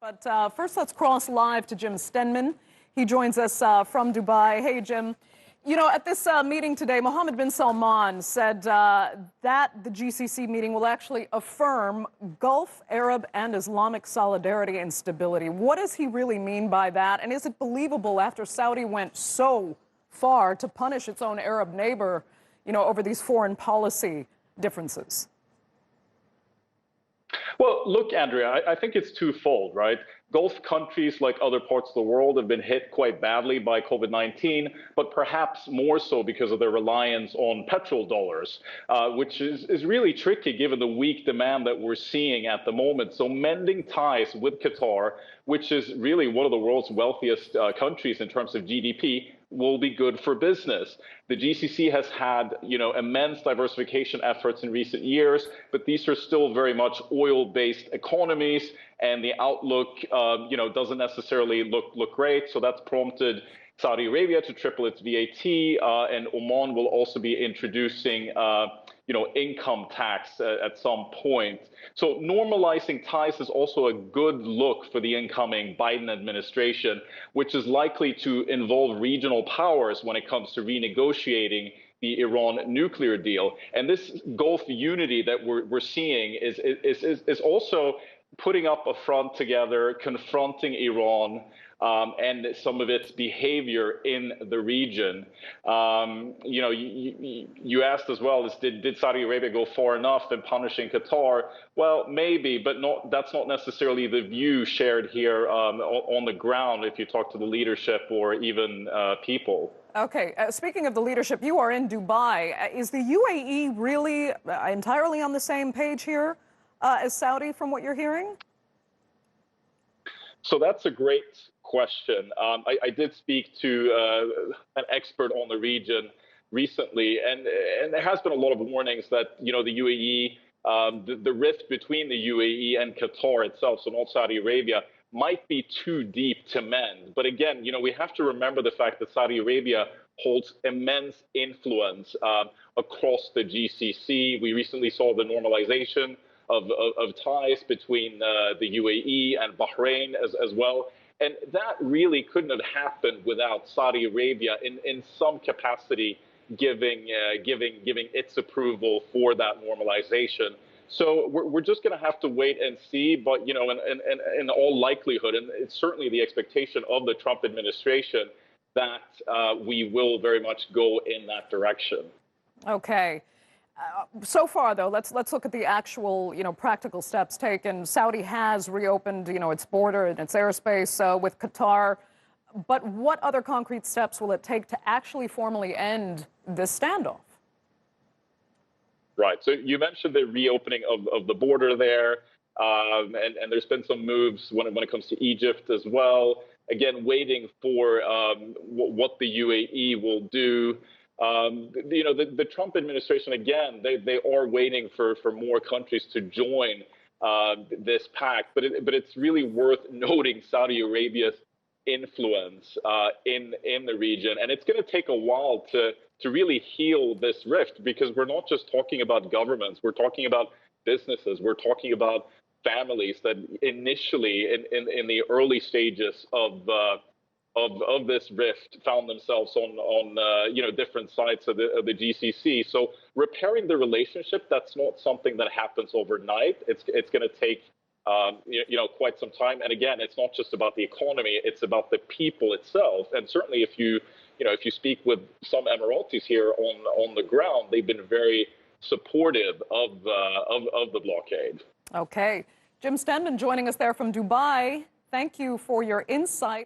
But first, let's cross live to Jim Stenman. He joins us from Dubai. Hey, Jim. You know, at this meeting today, Mohammed bin Salman said that the GCC meeting will actually affirm Gulf, Arab, and Islamic solidarity and stability. What does he really mean by that? And is it believable after Saudi went so far to punish its own Arab neighbor, you know, over these foreign policy differences? Well, look, Andrea, I think it's twofold, right? Gulf countries, like other parts of the world, have been hit quite badly by COVID-19, but perhaps more so because of their reliance on petrodollars, which is really tricky given the weak demand that we're seeing at the moment. So mending ties with Qatar, which is really one of the world's wealthiest countries in terms of GDP, will be good for business. The GCC has had, immense diversification efforts in recent years, but these are still very much oil-based economies, and the outlook, doesn't necessarily look great. So that's prompted Saudi Arabia to triple its VAT, and Oman will also be introducing, income tax at some point. So normalizing ties is also a good look for the incoming Biden administration, which is likely to involve regional powers when it comes to renegotiating the Iran nuclear deal. And this Gulf unity that we're seeing is also putting up a front together, confronting Iran and some of its behavior in the region. You asked as well, did Saudi Arabia go far enough in punishing Qatar? Well, maybe, but that's not necessarily the view shared here on the ground if you talk to the leadership or even people. Okay, speaking of the leadership, you are in Dubai. Is the UAE really entirely on the same page here as Saudi from what you're hearing? So that's a great question. I did speak to an expert on the region recently, and there has been a lot of warnings that, the UAE, the rift between the UAE and Qatar itself, so not Saudi Arabia, might be too deep to mend. But again, we have to remember the fact that Saudi Arabia holds immense influence across the GCC. We recently saw the normalization of ties between the UAE and Bahrain as well. And that really couldn't have happened without Saudi Arabia in some capacity giving its approval for that normalization. So we're just going to have to wait and see. But, in all likelihood, and it's certainly the expectation of the Trump administration, that we will very much go in that direction. Okay. So far, though, let's look at the actual, practical steps taken. Saudi has reopened, its border and its airspace with Qatar. But what other concrete steps will it take to actually formally end this standoff? Right. So you mentioned the reopening of the border there, and there's been some moves when it comes to Egypt as well. Again, waiting for what the UAE will do. The Trump administration, again, they are waiting for more countries to join this pact. But it's really worth noting Saudi Arabia's influence in the region. And it's going to take a while to really heal this rift, because we're not just talking about governments. We're talking about businesses. We're talking about families that initially in the early stages of this rift found themselves on different sides of the GCC. So repairing the relationship, that's not something that happens overnight. It's going to take quite some time. And again, it's not just about the economy; it's about the people itself. And certainly, if you speak with some Emiratis here on the ground, they've been very supportive of the blockade. Okay, Jim Stenman joining us there from Dubai. Thank you for your insight.